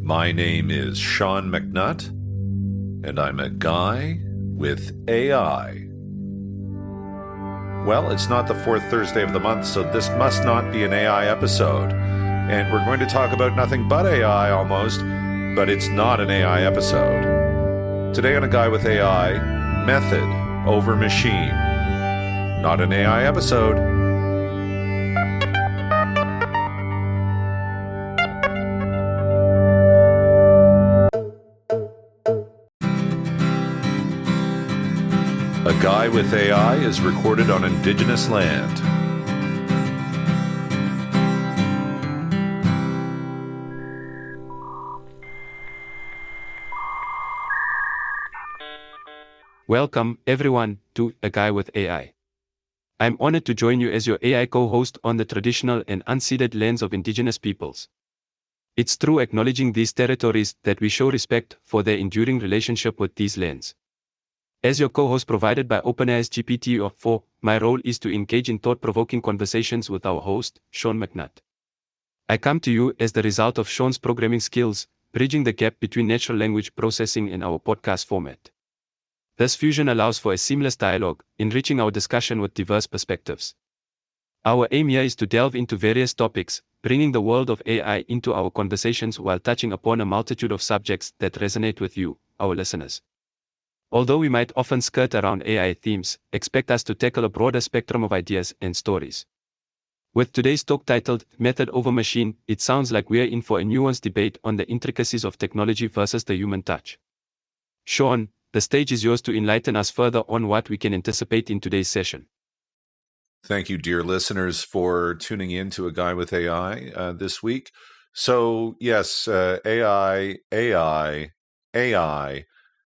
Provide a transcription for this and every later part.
My name is Sean McNutt, and I'm a guy with AI. Well, it's not the fourth Thursday of the month, so this must not be an AI episode. And we're going to talk about nothing but AI almost, but it's not an AI episode. Today on A Guy with AI, method over machine. Not an AI episode. A Guy with AI is recorded on Indigenous land. Welcome, everyone, to A Guy with AI. I'm honored to join you as your AI co-host on the traditional and unceded lands of Indigenous peoples. It's through acknowledging these territories that we show respect for their enduring relationship with these lands. As your co-host provided by OpenAI's GPT-4, my role is to engage in thought-provoking conversations with our host, Sean McNutt. I come to you as the result of Sean's programming skills, bridging the gap between natural language processing and our podcast format. This fusion allows for a seamless dialogue, enriching our discussion with diverse perspectives. Our aim here is to delve into various topics, bringing the world of AI into our conversations while touching upon a multitude of subjects that resonate with you, our listeners. Although we might often skirt around AI themes, expect us to tackle a broader spectrum of ideas and stories. With today's talk titled Method over Machine, it sounds like we're in for a nuanced debate on the intricacies of technology versus the human touch. Sean, the stage is yours to enlighten us further on what we can anticipate in today's session. Thank you, dear listeners, for tuning in to A Guy with AI this week. So, yes, AI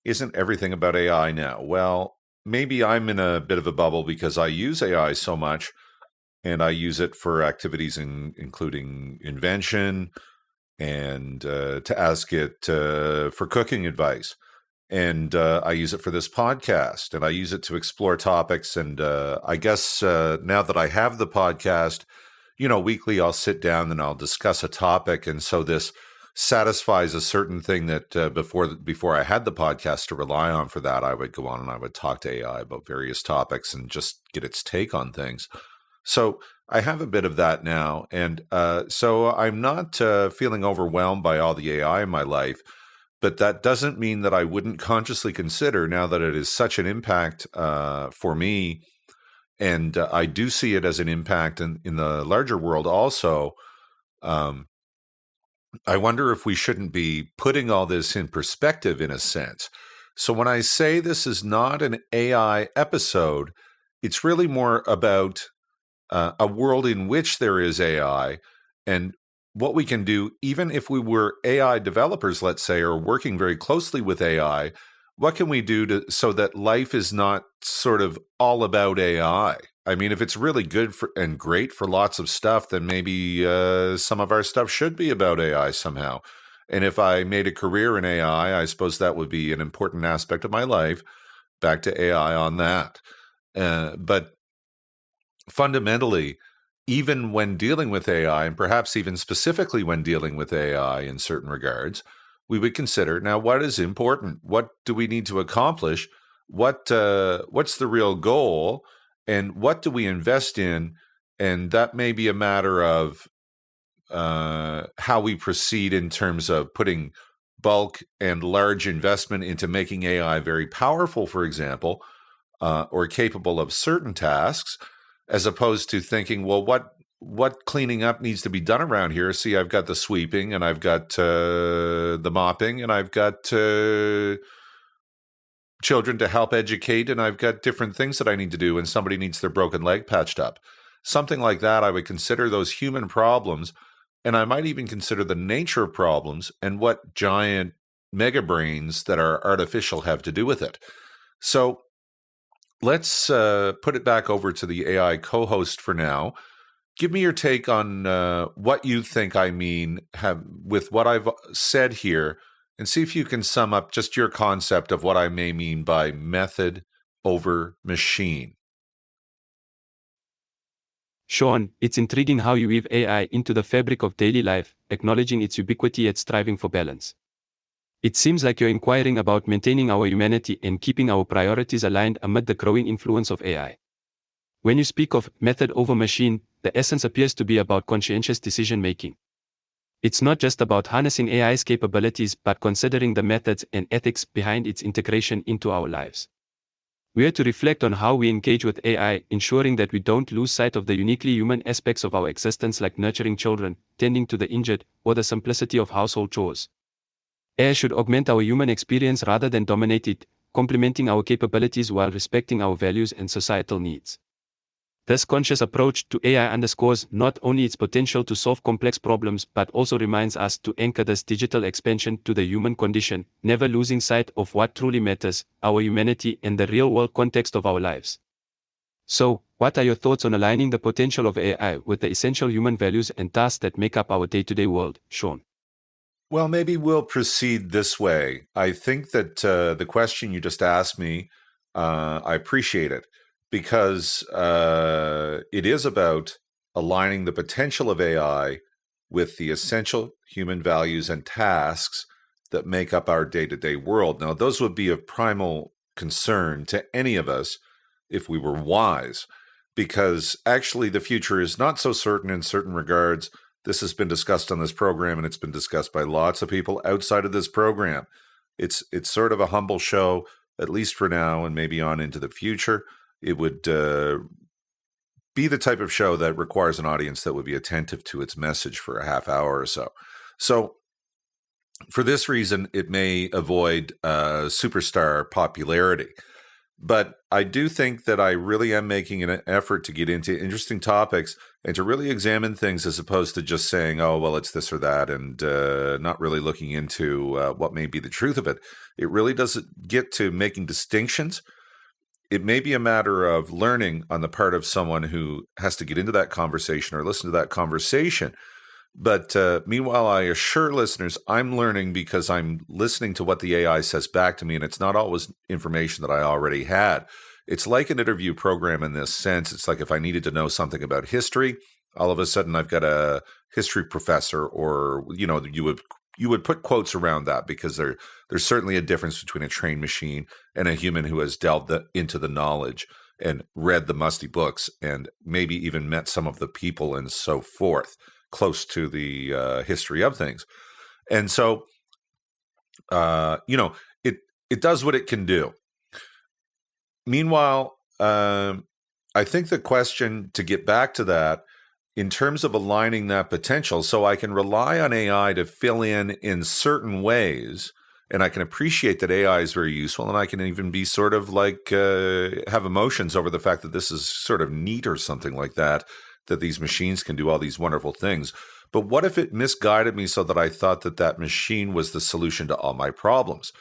isn't everything about AI now. Well, maybe I'm in a bit of a bubble because I use AI so much, and I use it for activities including Invention and to ask it for cooking advice. And I use it for this podcast, and I use it to explore topics. And I guess now that I have the podcast, weekly I'll sit down and I'll discuss a topic. And so this satisfies a certain thing that before I had the podcast to rely on for that, I would go on and I would talk to AI about various topics and just get its take on things. So I have a bit of that now. And so I'm not feeling overwhelmed by all the AI in my life. But that doesn't mean that I wouldn't consciously consider, now that it is such an impact for me, and I do see it as an impact in the larger world also, I wonder if we shouldn't be putting all this in perspective in a sense. So when I say this is not an AI episode, it's really more about a world in which there is AI and what we can do, even if we were AI developers, let's say, or working very closely with AI, what can we do so that life is not sort of all about AI? I mean, if it's really good and great for lots of stuff, then maybe some of our stuff should be about AI somehow. And if I made a career in AI, I suppose that would be an important aspect of my life. Back to AI on that. But fundamentally, even when dealing with AI, and perhaps even specifically when dealing with AI in certain regards, we would consider, now, what is important? What do we need to accomplish? What's the real goal? And what do we invest in? And that may be a matter of how we proceed in terms of putting bulk and large investment into making AI very powerful, for example, or capable of certain tasks, as opposed to thinking, well, what cleaning up needs to be done around here? See, I've got the sweeping, and I've got the mopping, and I've got children to help educate, and I've got different things that I need to do, and somebody needs their broken leg patched up. Something like that, I would consider those human problems, and I might even consider the nature of problems and what giant mega brains that are artificial have to do with it. So let's put it back over to the AI co-host for now. Give me your take on what you think I mean with what I've said here, and see if you can sum up just your concept of what I may mean by method over machine. Sean, it's intriguing how you weave AI into the fabric of daily life, acknowledging its ubiquity yet striving for balance. It seems like you're inquiring about maintaining our humanity and keeping our priorities aligned amid the growing influence of AI. When you speak of method over machine, the essence appears to be about conscientious decision-making. It's not just about harnessing AI's capabilities but considering the methods and ethics behind its integration into our lives. We are to reflect on how we engage with AI, ensuring that we don't lose sight of the uniquely human aspects of our existence like nurturing children, tending to the injured, or the simplicity of household chores. AI should augment our human experience rather than dominate it, complementing our capabilities while respecting our values and societal needs. This conscious approach to AI underscores not only its potential to solve complex problems but also reminds us to anchor this digital expansion to the human condition, never losing sight of what truly matters, our humanity and the real-world context of our lives. So, what are your thoughts on aligning the potential of AI with the essential human values and tasks that make up our day-to-day world, Sean? Well, maybe we'll proceed this way. I think that the question you just asked me, I appreciate it because it is about aligning the potential of AI with the essential human values and tasks that make up our day-to-day world. Now, those would be of primal concern to any of us if we were wise, because actually the future is not so certain in certain regards. This has been discussed on this program, and it's been discussed by lots of people outside of this program. It's sort of a humble show, at least for now, and maybe on into the future. It would be the type of show that requires an audience that would be attentive to its message for a half hour or so. So for this reason, it may avoid superstar popularity. But I do think that I really am making an effort to get into interesting topics and to really examine things as opposed to just saying, oh, well, it's this or that, and not really looking into what may be the truth of it. It really does get to making distinctions. It may be a matter of learning on the part of someone who has to get into that conversation or listen to that conversation. But meanwhile, I assure listeners, I'm learning because I'm listening to what the AI says back to me, and it's not always information that I already had. It's like an interview program in this sense. It's like if I needed to know something about history, all of a sudden I've got a history professor, or you would put quotes around that because there's certainly a difference between a trained machine and a human who has delved into the knowledge and read the musty books and maybe even met some of the people and so forth, close to the history of things. And so, it does what it can do. Meanwhile, I think the question, to get back to that, in terms of aligning that potential, so I can rely on AI to fill in certain ways, and I can appreciate that AI is very useful, and I can even be sort of like have emotions over the fact that this is sort of neat or something like that these machines can do all these wonderful things. But what if it misguided me so that I thought that machine was the solution to all my problems?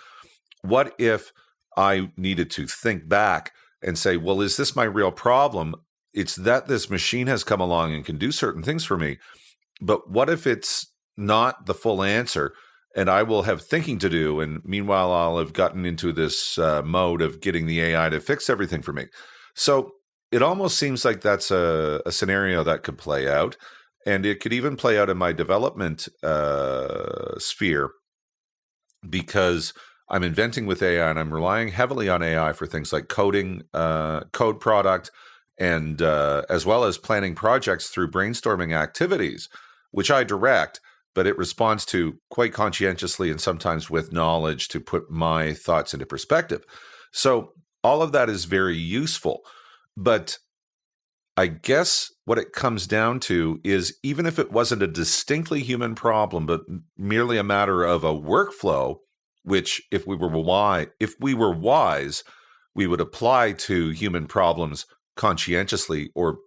What if I needed to think back and say, well, is this my real problem? It's that this machine has come along and can do certain things for me. But what if it's not the full answer and I will have thinking to do? And meanwhile, I'll have gotten into this mode of getting the AI to fix everything for me. So it almost seems like that's a scenario that could play out. And it could even play out in my development sphere, because I'm inventing with AI and I'm relying heavily on AI for things like coding, code product, and as well as planning projects through brainstorming activities, which I direct, but it responds to quite conscientiously and sometimes with knowledge to put my thoughts into perspective. So all of that is very useful. But I guess what it comes down to is, even if it wasn't a distinctly human problem, but merely a matter of a workflow, which if we were wise, we would apply to human problems conscientiously or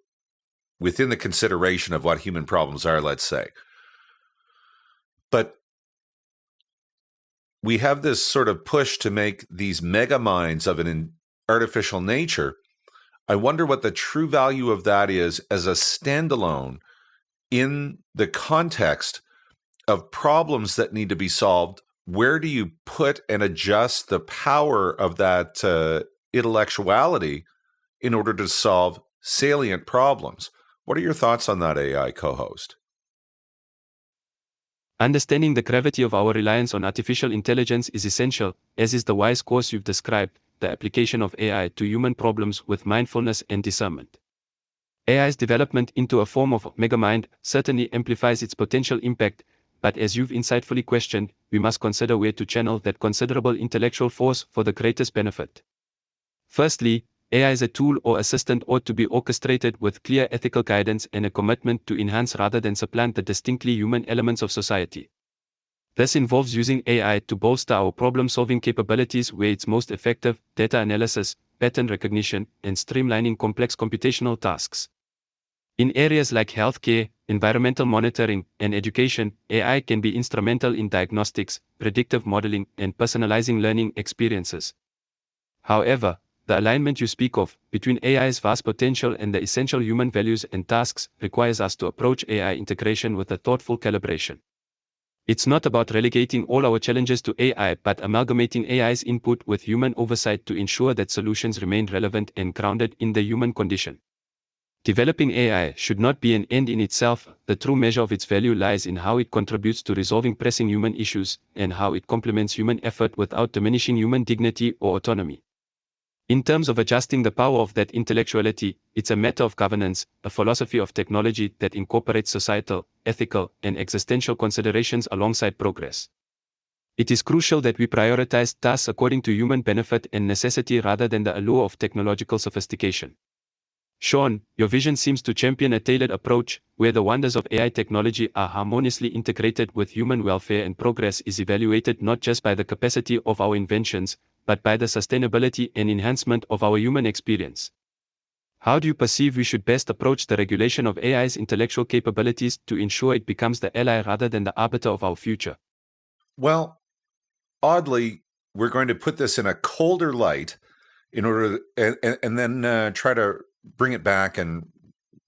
within the consideration of what human problems are, let's say. But we have this sort of push to make these mega minds of an artificial nature. I wonder what the true value of that is as a standalone in the context of problems that need to be solved. Where do you put and adjust the power of that intellectuality in order to solve salient problems? What are your thoughts on that, AI co-host? Understanding the gravity of our reliance on artificial intelligence is essential, as is the wise course you've described, the application of AI to human problems with mindfulness and discernment. AI's development into a form of megamind certainly amplifies its potential impact, but as you've insightfully questioned, we must consider where to channel that considerable intellectual force for the greatest benefit. Firstly, AI as a tool or assistant ought to be orchestrated with clear ethical guidance and a commitment to enhance rather than supplant the distinctly human elements of society. This involves using AI to bolster our problem-solving capabilities where it's most effective, data analysis, pattern recognition, and streamlining complex computational tasks. In areas like healthcare, environmental monitoring, and education, AI can be instrumental in diagnostics, predictive modeling, and personalizing learning experiences. However, the alignment you speak of, between AI's vast potential and the essential human values and tasks, requires us to approach AI integration with a thoughtful calibration. It's not about relegating all our challenges to AI but amalgamating AI's input with human oversight to ensure that solutions remain relevant and grounded in the human condition. Developing AI should not be an end in itself. The true measure of its value lies in how it contributes to resolving pressing human issues and how it complements human effort without diminishing human dignity or autonomy. In terms of adjusting the power of that intellectuality, it's a matter of governance, a philosophy of technology that incorporates societal, ethical, and existential considerations alongside progress. It is crucial that we prioritize tasks according to human benefit and necessity rather than the allure of technological sophistication. Sean, your vision seems to champion a tailored approach, where the wonders of AI technology are harmoniously integrated with human welfare and progress is evaluated not just by the capacity of our inventions, but by the sustainability and enhancement of our human experience. How do you perceive we should best approach the regulation of AI's intellectual capabilities to ensure it becomes the ally rather than the arbiter of our future? Well, oddly, we're going to put this in a colder light in order to, and then try to bring it back and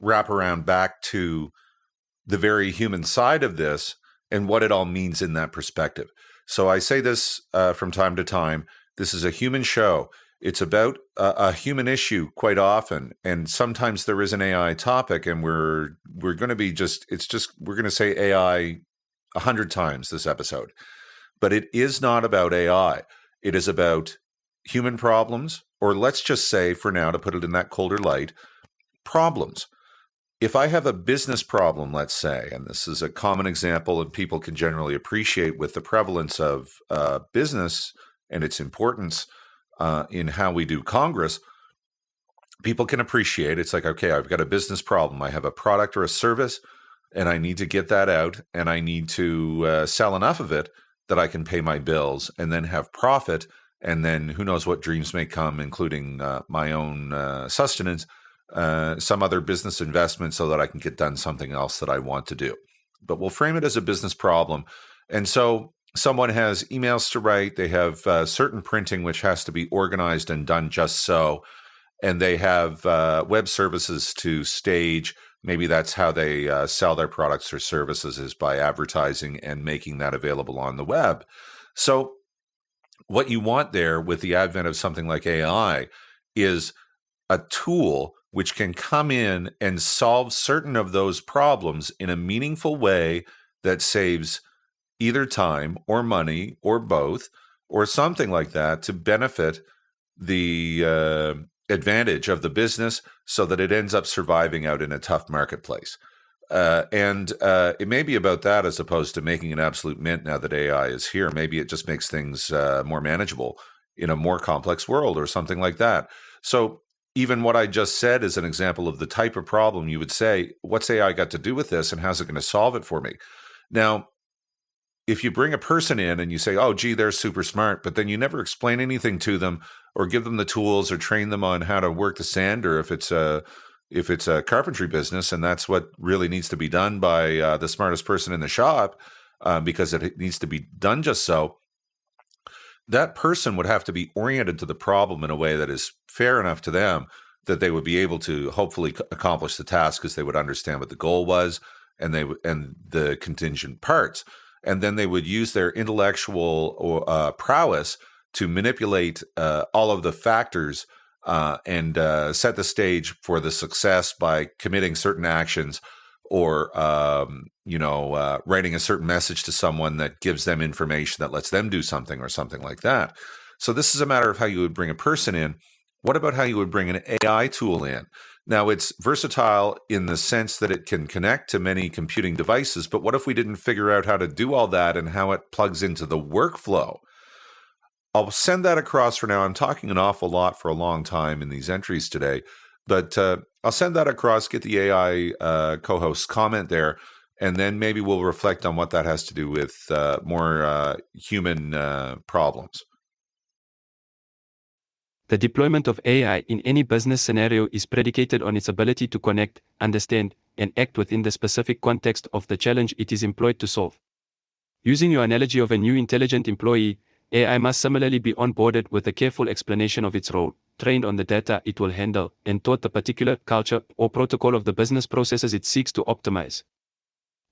wrap around back to the very human side of this and what it all means in that perspective. So I say this from time to time. This is a human show. It's about a human issue quite often, and sometimes there is an AI topic, and we're going to be we're going to say AI 100 times this episode. But it is not about AI. It is about human problems, or let's just say for now, to put it in that colder light, problems. If I have a business problem, let's say, and this is a common example and people can generally appreciate with the prevalence of business and its importance in how we do Congress, people can appreciate it's like, okay, I've got a business problem. I have a product or a service, and I need to get that out, and I need to sell enough of it that I can pay my bills and then have profit, and then who knows what dreams may come, including my own sustenance, some other business investment so that I can get done something else that I want to do. But we'll frame it as a business problem. And so someone has emails to write, they have certain printing which has to be organized and done just so, and they have web services to stage. Maybe that's how they sell their products or services, is by advertising and making that available on the web. So what you want there with the advent of something like AI is a tool which can come in and solve certain of those problems in a meaningful way that saves either time or money or both or something like that to benefit the advantage of the business so that it ends up surviving out in a tough marketplace. And it may be about that as opposed to making an absolute mint now that AI is here. Maybe it just makes things more manageable in a more complex world or something like that. So even what I just said is an example of the type of problem you would say, what's AI got to do with this and how's it going to solve it for me? Now, if you bring a person in and you say, oh, gee, they're super smart, but then you never explain anything to them or give them the tools or train them on how to work the sander if it's a carpentry business and that's what really needs to be done by the smartest person in the shop because it needs to be done just so, that person would have to be oriented to the problem in a way that is fair enough to them that they would be able to hopefully accomplish the task because they would understand what the goal was and the contingent parts. And then they would use their intellectual prowess to manipulate all of the factors and set the stage for the success by committing certain actions or writing a certain message to someone that gives them information that lets them do something or something like that. So this is a matter of how you would bring a person in. What about how you would bring an AI tool in? Now, it's versatile in the sense that it can connect to many computing devices, but what if we didn't figure out how to do all that and how it plugs into the workflow? I'll send that across for now. I'm talking an awful lot for a long time in these entries today, but I'll send that across, get the AI co-host's comment there, and then maybe we'll reflect on what that has to do with more human problems. The deployment of AI in any business scenario is predicated on its ability to connect, understand, and act within the specific context of the challenge it is employed to solve. Using your analogy of a new intelligent employee, AI must similarly be onboarded with a careful explanation of its role, trained on the data it will handle, and taught the particular culture or protocol of the business processes it seeks to optimize.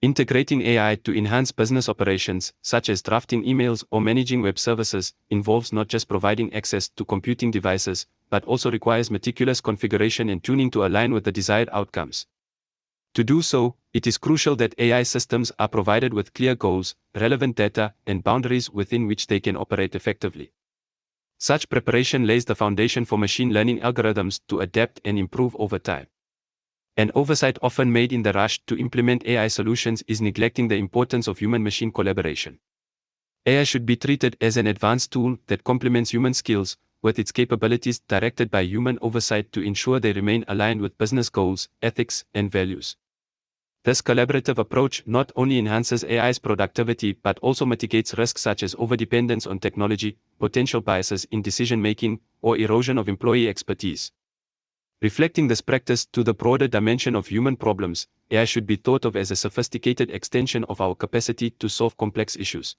Integrating AI to enhance business operations, such as drafting emails or managing web services, involves not just providing access to computing devices, but also requires meticulous configuration and tuning to align with the desired outcomes. To do so, it is crucial that AI systems are provided with clear goals, relevant data, and boundaries within which they can operate effectively. Such preparation lays the foundation for machine learning algorithms to adapt and improve over time. An oversight often made in the rush to implement AI solutions is neglecting the importance of human-machine collaboration. AI should be treated as an advanced tool that complements human skills, with its capabilities directed by human oversight to ensure they remain aligned with business goals, ethics, and values. This collaborative approach not only enhances AI's productivity but also mitigates risks such as overdependence on technology, potential biases in decision-making, or erosion of employee expertise. Reflecting this practice to the broader dimension of human problems, AI should be thought of as a sophisticated extension of our capacity to solve complex issues.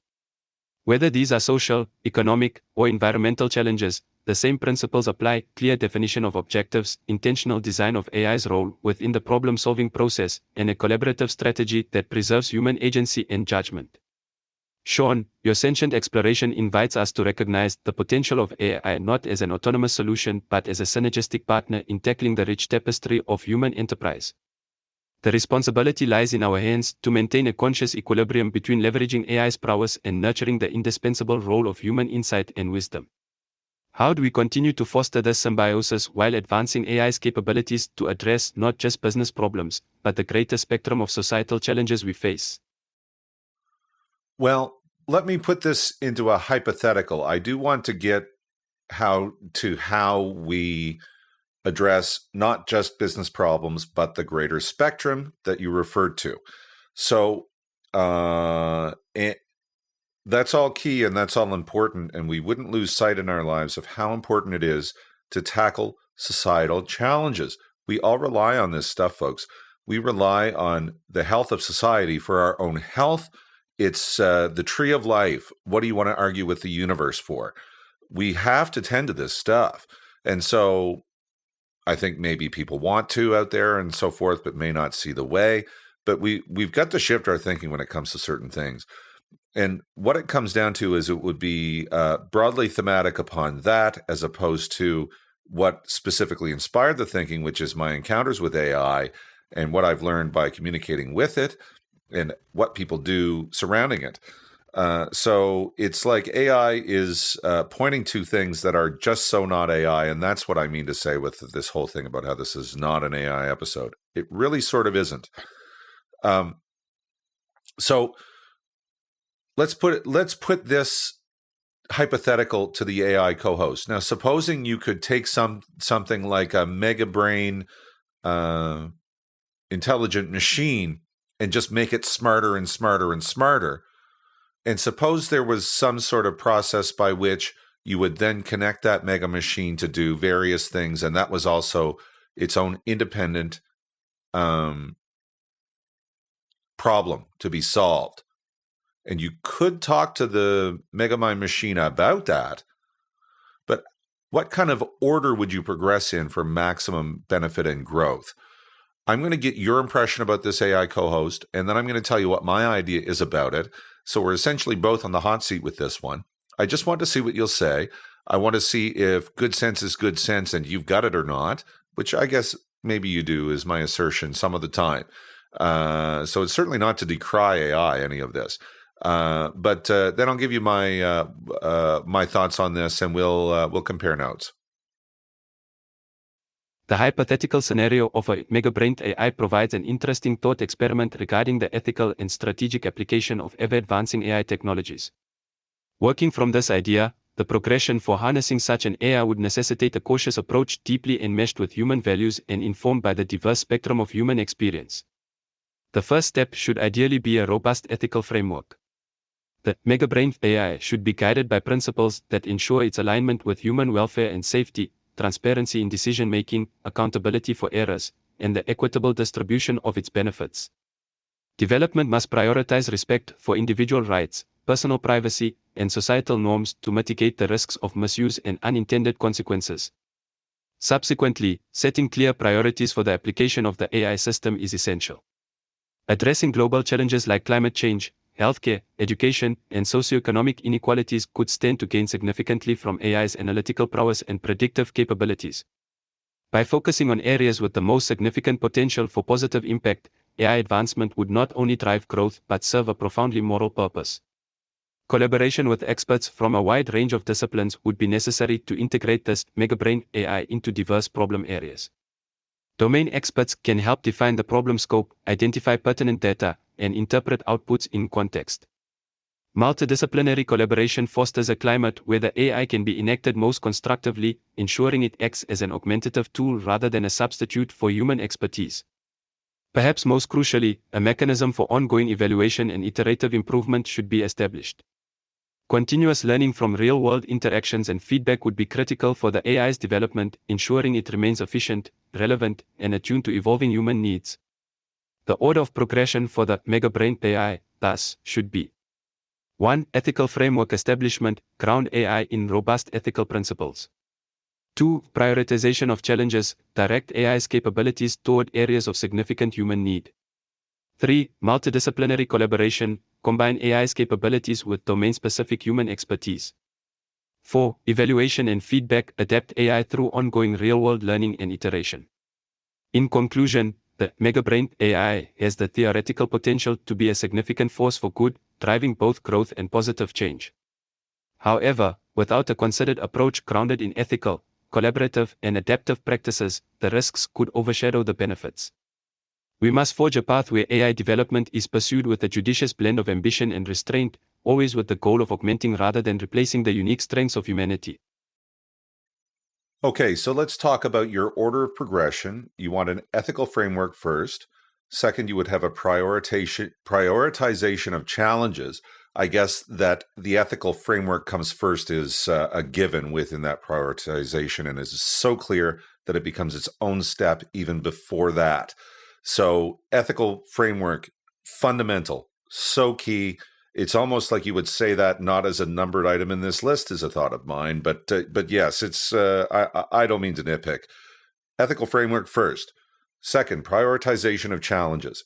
Whether these are social, economic, or environmental challenges, the same principles apply: clear definition of objectives, intentional design of AI's role within the problem-solving process, and a collaborative strategy that preserves human agency and judgment. Sean, your sentient exploration invites us to recognize the potential of AI not as an autonomous solution but as a synergistic partner in tackling the rich tapestry of human enterprise. The responsibility lies in our hands to maintain a conscious equilibrium between leveraging AI's prowess and nurturing the indispensable role of human insight and wisdom. How do we continue to foster this symbiosis while advancing AI's capabilities to address not just business problems, but the greater spectrum of societal challenges we face? Well, let me put this into a hypothetical. I do want to get how we address not just business problems, but the greater spectrum that you referred to. So that's all key and that's all important, and we wouldn't lose sight in our lives of how important it is to tackle societal challenges. We all rely on this stuff, folks. We rely on the health of society for our own health. It's the tree of life. What do you want to argue with the universe for? We have to tend to this stuff. And so I think maybe people want to out there and so forth, but may not see the way. But we've got to shift our thinking when it comes to certain things. And what it comes down to is it would be broadly thematic upon that, as opposed to what specifically inspired the thinking, which is my encounters with AI and what I've learned by communicating with it and what people do surrounding it. So it's like AI is pointing to things that are just so not AI, and that's what I mean to say with this whole thing about how this is not an AI episode. It really sort of isn't. So let's put this hypothetical to the AI co-host. Now, supposing you could take something like a mega brain intelligent machine and just make it smarter and smarter and smarter. And suppose there was some sort of process by which you would then connect that mega machine to do various things, and that was also its own independent problem to be solved. And you could talk to the Megamind machine about that, but what kind of order would you progress in for maximum benefit and growth? I'm going to get your impression about this AI co-host, and then I'm going to tell you what my idea is about it. So we're essentially both on the hot seat with this one. I just want to see what you'll say. I want to see if good sense is good sense and you've got it or not, which I guess maybe you do, is my assertion some of the time. So it's certainly not to decry AI, any of this. But then I'll give you my thoughts on this, and we'll compare notes. The hypothetical scenario of a mega-brained AI provides an interesting thought experiment regarding the ethical and strategic application of ever-advancing AI technologies. Working from this idea, the progression for harnessing such an AI would necessitate a cautious approach deeply enmeshed with human values and informed by the diverse spectrum of human experience. The first step should ideally be a robust ethical framework. The mega-brained AI should be guided by principles that ensure its alignment with human welfare and safety, transparency in decision-making, accountability for errors, and the equitable distribution of its benefits. Development must prioritize respect for individual rights, personal privacy, and societal norms to mitigate the risks of misuse and unintended consequences. Subsequently, setting clear priorities for the application of the AI system is essential. Addressing global challenges like climate change, healthcare, education, and socioeconomic inequalities could stand to gain significantly from AI's analytical prowess and predictive capabilities. By focusing on areas with the most significant potential for positive impact, AI advancement would not only drive growth but serve a profoundly moral purpose. Collaboration with experts from a wide range of disciplines would be necessary to integrate this mega-brain AI into diverse problem areas. Domain experts can help define the problem scope, identify pertinent data, and interpret outputs in context. Multidisciplinary collaboration fosters a climate where the AI can be enacted most constructively, ensuring it acts as an augmentative tool rather than a substitute for human expertise. Perhaps most crucially, a mechanism for ongoing evaluation and iterative improvement should be established. Continuous learning from real-world interactions and feedback would be critical for the AI's development, ensuring it remains efficient, relevant, and attuned to evolving human needs. The order of progression for the mega-brain AI, thus, should be 1. Ethical framework establishment, ground AI in robust ethical principles. 2. Prioritization of challenges, direct AI's capabilities toward areas of significant human need. 3. Multidisciplinary collaboration, combine AI's capabilities with domain-specific human expertise. 4. Evaluation and feedback, adapt AI through ongoing real-world learning and iteration. In conclusion, the mega-brain AI has the theoretical potential to be a significant force for good, driving both growth and positive change. However, without a considered approach grounded in ethical, collaborative, and adaptive practices, the risks could overshadow the benefits. We must forge a path where AI development is pursued with a judicious blend of ambition and restraint, always with the goal of augmenting rather than replacing the unique strengths of humanity. Okay, so let's talk about your order of progression. You want an ethical framework first. Second, you would have a prioritization of challenges. I guess that the ethical framework comes first is a given within that prioritization and is so clear that it becomes its own step even before that. So ethical framework, fundamental, so key. It's almost like you would say that not as a numbered item in this list is a thought of mine, but yes, it's. I don't mean to nitpick. Ethical framework first. Second, prioritization of challenges.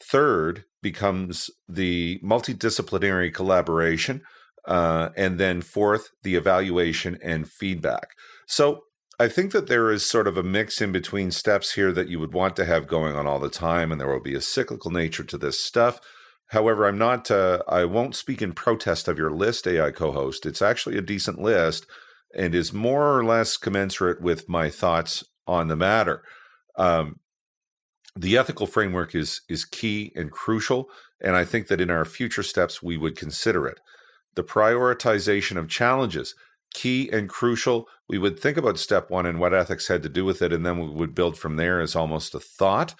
Third becomes the multidisciplinary collaboration, and then fourth, the evaluation and feedback. So I think that there is sort of a mix in between steps here that you would want to have going on all the time, and there will be a cyclical nature to this stuff. However, I won't speak in protest of your list, AI co-host. It's actually a decent list and is more or less commensurate with my thoughts on the matter. The ethical framework is key and crucial, and I think that in our future steps, we would consider it. The prioritization of challenges, key and crucial. We would think about step one and what ethics had to do with it, and then we would build from there as almost a thought.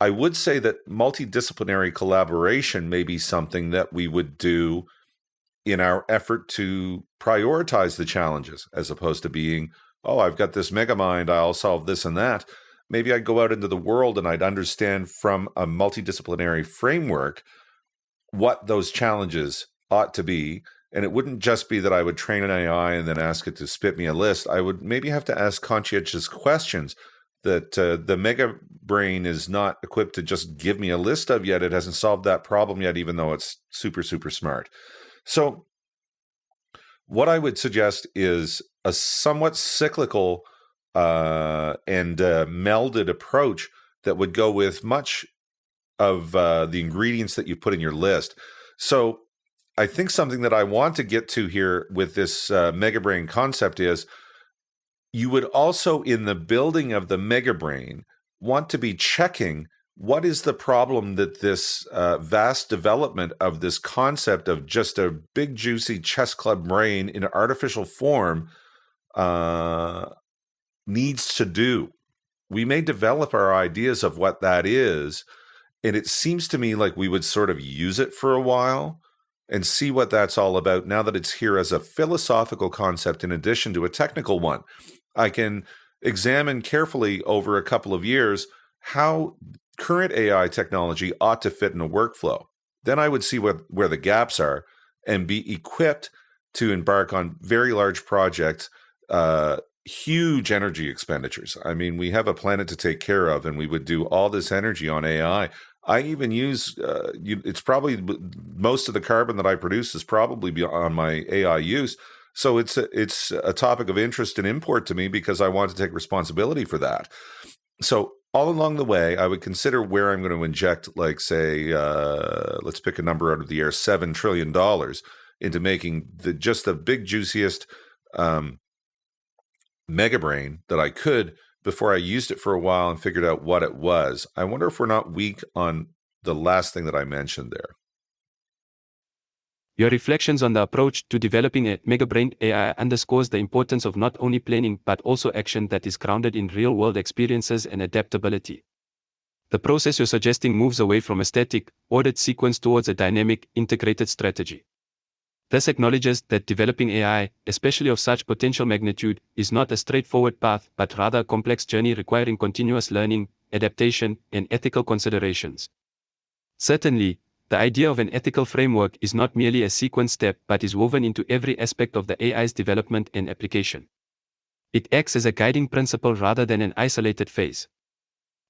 I would say that multidisciplinary collaboration may be something that we would do in our effort to prioritize the challenges, as opposed to being, oh, I've got this mega mind, I'll solve this and that. Maybe I'd go out into the world and I'd understand from a multidisciplinary framework what those challenges ought to be. And it wouldn't just be that I would train an AI and then ask it to spit me a list. I would maybe have to ask conscientious questions that the mega brain is not equipped to just give me a list of yet. It hasn't solved that problem yet, even though it's super, super smart. So What I would suggest is a somewhat cyclical and melded approach that would go with much of the ingredients that you put in your list. So I think something that I want to get to here with this mega brain concept is you would also, in the building of the mega brain, want to be checking what is the problem that this vast development of this concept of just a big, juicy chess club brain in artificial form needs to do. We may develop our ideas of what that is, and it seems to me like we would sort of use it for a while and see what that's all about now that it's here as a philosophical concept in addition to a technical one. I can examine carefully over a couple of years how current AI technology ought to fit in a workflow. Then I would see where the gaps are and be equipped to embark on very large projects, huge energy expenditures. I mean, we have a planet to take care of, and we would do all this energy on AI. I even use, it's probably, most of the carbon that I produce is probably beyond my AI use. So it's a topic of interest and import to me because I want to take responsibility for that. So all along the way, I would consider where I'm going to inject, like, say, let's pick a number out of the air, $7 trillion into making just the big, juiciest mega brain that I could before I used it for a while and figured out what it was. I wonder if we're not weak on the last thing that I mentioned there. Your reflections on the approach to developing a mega-brained AI underscores the importance of not only planning but also action that is grounded in real-world experiences and adaptability. The process you're suggesting moves away from a static, ordered sequence towards a dynamic, integrated strategy. This acknowledges that developing AI, especially of such potential magnitude, is not a straightforward path but rather a complex journey requiring continuous learning, adaptation, and ethical considerations. Certainly, the idea of an ethical framework is not merely a sequence step but is woven into every aspect of the AI's development and application. It acts as a guiding principle rather than an isolated phase.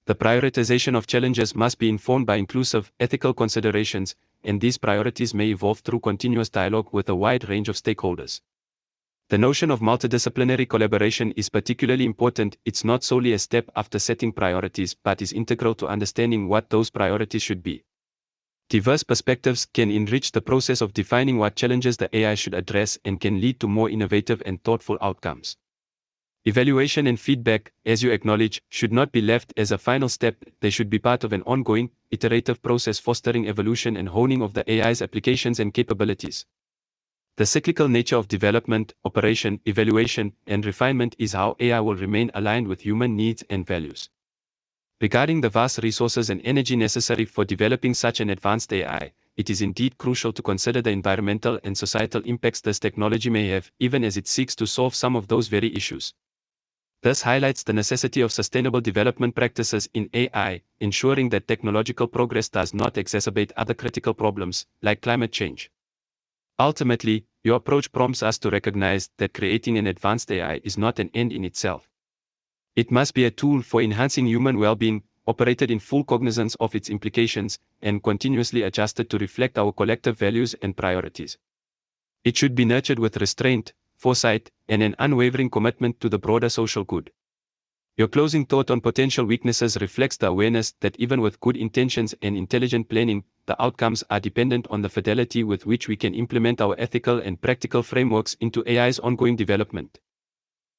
The prioritization of challenges must be informed by inclusive, ethical considerations, and these priorities may evolve through continuous dialogue with a wide range of stakeholders. The notion of multidisciplinary collaboration is particularly important. It's not solely a step after setting priorities but is integral to understanding what those priorities should be. Diverse perspectives can enrich the process of defining what challenges the AI should address and can lead to more innovative and thoughtful outcomes. Evaluation and feedback, as you acknowledge, should not be left as a final step. They should be part of an ongoing, iterative process fostering evolution and honing of the AI's applications and capabilities. The cyclical nature of development, operation, evaluation, and refinement is how AI will remain aligned with human needs and values. Regarding the vast resources and energy necessary for developing such an advanced AI, it is indeed crucial to consider the environmental and societal impacts this technology may have, even as it seeks to solve some of those very issues. This highlights the necessity of sustainable development practices in AI, ensuring that technological progress does not exacerbate other critical problems, like climate change. Ultimately, your approach prompts us to recognize that creating an advanced AI is not an end in itself. It must be a tool for enhancing human well-being, operated in full cognizance of its implications, and continuously adjusted to reflect our collective values and priorities. It should be nurtured with restraint, foresight, and an unwavering commitment to the broader social good. Your closing thought on potential weaknesses reflects the awareness that even with good intentions and intelligent planning, the outcomes are dependent on the fidelity with which we can implement our ethical and practical frameworks into AI's ongoing development.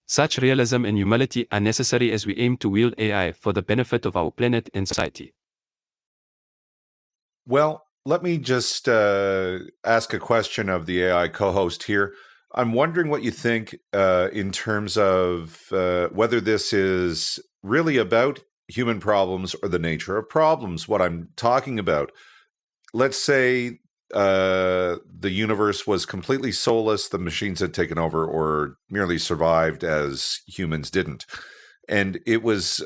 Such realism and humility are necessary as we aim to wield AI for the benefit of our planet and society. Well, let me just ask a question of the AI co-host here. I'm wondering what you think in terms of whether this is really about human problems or the nature of problems. What I'm talking about, let's say the universe was completely soulless, the machines had taken over or merely survived as humans didn't. And it was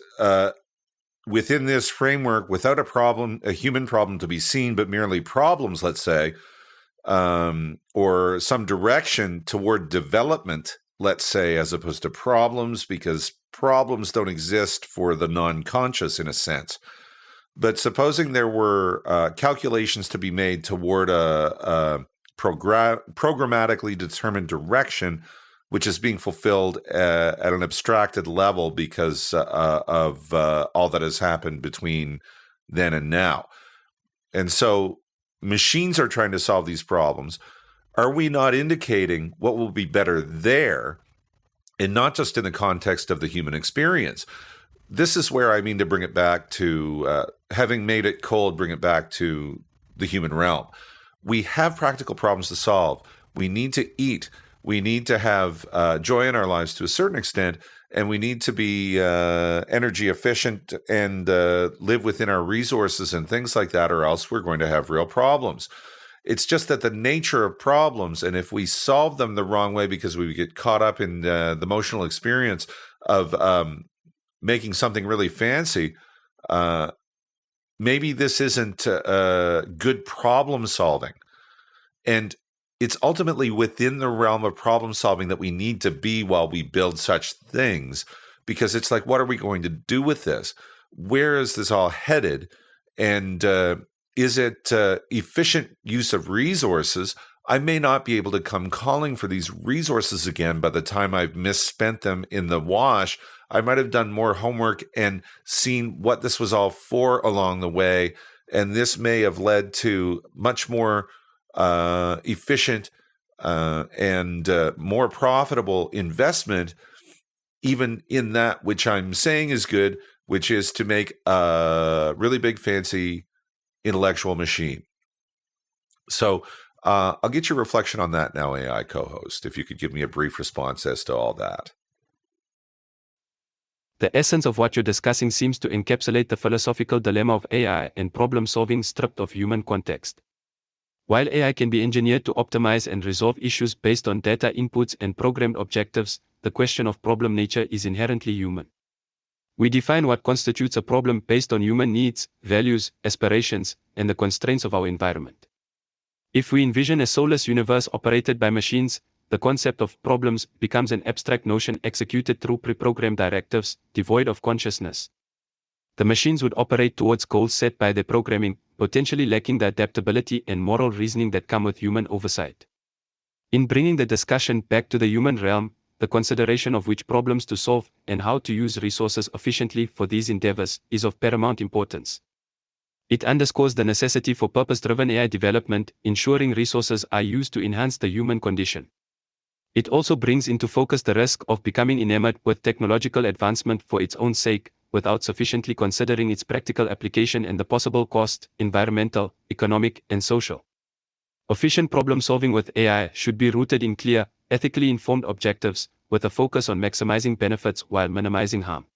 within this framework, without a problem, a human problem to be seen, but merely problems, let's say, or some direction toward development, let's say, as opposed to problems, because problems don't exist for the non-conscious in a sense. But supposing there were calculations to be made toward a programmatically determined direction, which is being fulfilled at an abstracted level because of all that has happened between then and now. And so machines are trying to solve these problems. Are we not indicating what will be better there, and not just in the context of the human experience? This is where I mean to bring it back to having made it cold, bring it back to the human realm. We have practical problems to solve. We need to eat. We need to have joy in our lives to a certain extent, and we need to be energy efficient and live within our resources and things like that, or else we're going to have real problems. It's just that the nature of problems, and if we solve them the wrong way because we get caught up in the emotional experience of making something really fancy, maybe this isn't good problem solving. And it's ultimately within the realm of problem solving that we need to be while we build such things, because it's like, what are we going to do with this? Where is this all headed? And is it efficient use of resources? I may not be able to come calling for these resources again by the time I've misspent them in the wash. I might have done more homework and seen what this was all for along the way. And this may have led to much more efficient and more profitable investment, even in that which I'm saying is good, which is to make a really big, fancy intellectual machine. So I'll get your reflection on that now, AI co-host, if you could give me a brief response as to all that. The essence of what you're discussing seems to encapsulate the philosophical dilemma of AI and problem-solving stripped of human context. While AI can be engineered to optimize and resolve issues based on data inputs and programmed objectives, the question of problem nature is inherently human. We define what constitutes a problem based on human needs, values, aspirations, and the constraints of our environment. If we envision a soulless universe operated by machines, the concept of problems becomes an abstract notion executed through pre-programmed directives, devoid of consciousness. The machines would operate towards goals set by their programming, potentially lacking the adaptability and moral reasoning that come with human oversight. In bringing the discussion back to the human realm, the consideration of which problems to solve and how to use resources efficiently for these endeavors is of paramount importance. It underscores the necessity for purpose-driven AI development, ensuring resources are used to enhance the human condition. It also brings into focus the risk of becoming enamored with technological advancement for its own sake, without sufficiently considering its practical application and the possible cost, environmental, economic, and social. Efficient problem-solving with AI should be rooted in clear, ethically informed objectives, with a focus on maximizing benefits while minimizing harm.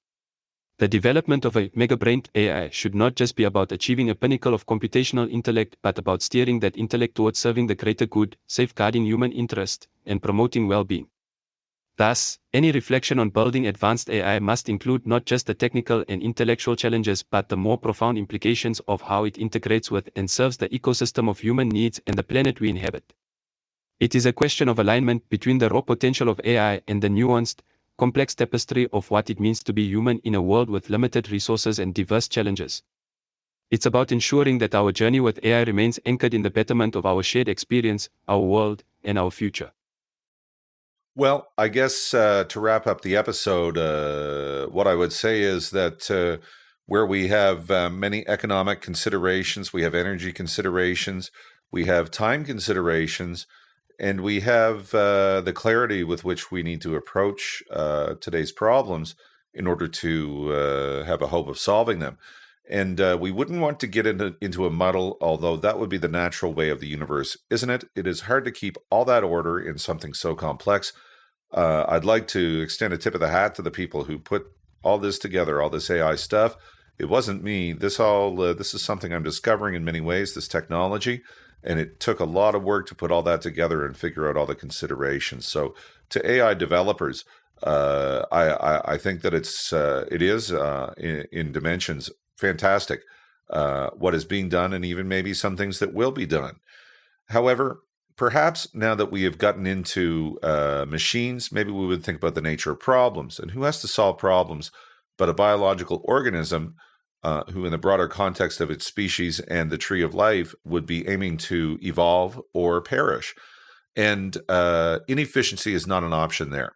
The development of a mega-brained AI should not just be about achieving a pinnacle of computational intellect, but about steering that intellect towards serving the greater good, safeguarding human interest, and promoting well-being. Thus, any reflection on building advanced AI must include not just the technical and intellectual challenges but the more profound implications of how it integrates with and serves the ecosystem of human needs and the planet we inhabit. It is a question of alignment between the raw potential of AI and the nuanced, complex tapestry of what it means to be human in a world with limited resources and diverse challenges. It's about ensuring that our journey with AI remains anchored in the betterment of our shared experience, our world, and our future. Well, I guess to wrap up the episode, what I would say is that where we have many economic considerations, we have energy considerations, we have time considerations, and we have the clarity with which we need to approach today's problems in order to have a hope of solving them. And we wouldn't want to get into a muddle, although that would be the natural way of the universe, isn't it? It is hard to keep all that order in something so complex. I'd like to extend a tip of the hat to the people who put all this together, all this AI stuff. It wasn't me. This is something I'm discovering in many ways, this technology, and it took a lot of work to put all that together and figure out all the considerations. So to AI developers, I think that it is in dimensions fantastic what is being done, and even maybe some things that will be done. However, perhaps now that we have gotten into machines, maybe we would think about the nature of problems and who has to solve problems but a biological organism who in the broader context of its species and the tree of life would be aiming to evolve or perish. And inefficiency is not an option there.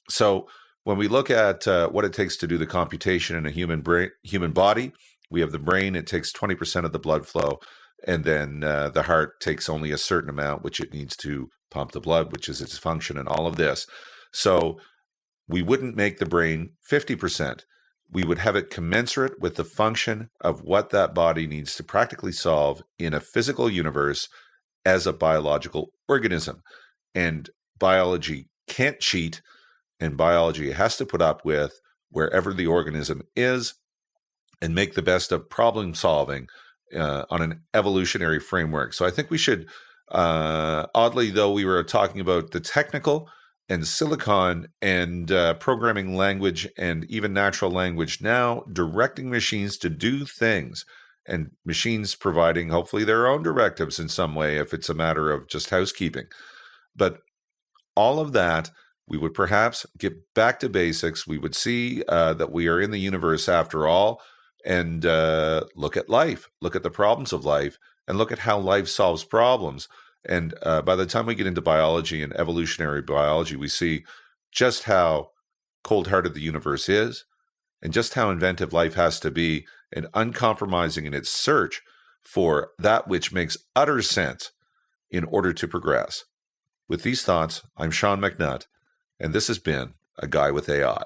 So when we look at what it takes to do the computation in a human body, we have the brain. It takes 20% of the blood flow, and then the heart takes only a certain amount, which it needs to pump the blood, which is its function and all of this. So we wouldn't make the brain 50%. We would have it commensurate with the function of what that body needs to practically solve in a physical universe as a biological organism. And biology can't cheat, and biology has to put up with wherever the organism is and make the best of problem solving on an evolutionary framework. So I think we should, oddly though, we were talking about the technical and silicon and programming language and even natural language, now directing machines to do things, and machines providing hopefully their own directives in some way if it's a matter of just housekeeping. But all of that, we would perhaps get back to basics. We would see that we are in the universe after all, and look at life, look at the problems of life, and look at how life solves problems. And by the time we get into biology and evolutionary biology, we see just how cold-hearted the universe is and just how inventive life has to be and uncompromising in its search for that which makes utter sense in order to progress. With these thoughts, I'm Sean McNutt, and this has been A Guy with AI.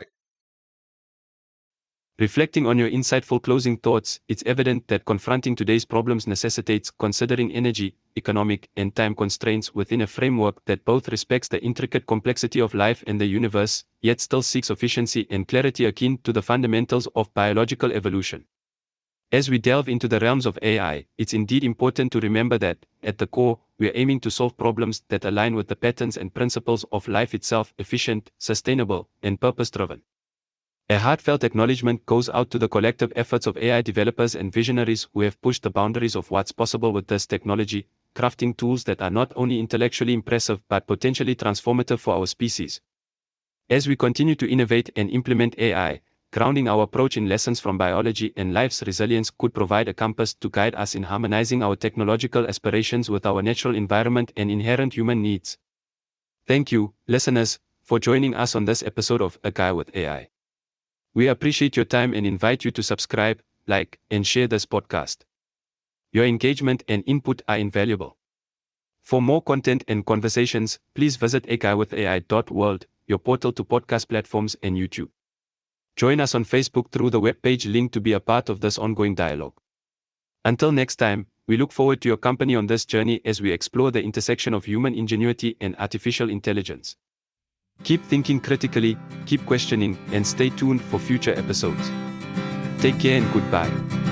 Reflecting on your insightful closing thoughts, it's evident that confronting today's problems necessitates considering energy, economic, and time constraints within a framework that both respects the intricate complexity of life and the universe, yet still seeks efficiency and clarity akin to the fundamentals of biological evolution. As we delve into the realms of AI, it's indeed important to remember that, at the core, we are aiming to solve problems that align with the patterns and principles of life itself: efficient, sustainable, and purpose-driven. A heartfelt acknowledgement goes out to the collective efforts of AI developers and visionaries who have pushed the boundaries of what's possible with this technology, crafting tools that are not only intellectually impressive but potentially transformative for our species. As we continue to innovate and implement AI, grounding our approach in lessons from biology and life's resilience could provide a compass to guide us in harmonizing our technological aspirations with our natural environment and inherent human needs. Thank you, listeners, for joining us on this episode of A Guy with AI. We appreciate your time and invite you to subscribe, like, and share this podcast. Your engagement and input are invaluable. For more content and conversations, please visit aguywithai.world, your portal to podcast platforms and YouTube. Join us on Facebook through the webpage link to be a part of this ongoing dialogue. Until next time, we look forward to your company on this journey as we explore the intersection of human ingenuity and artificial intelligence. Keep thinking critically, keep questioning, and stay tuned for future episodes. Take care and goodbye.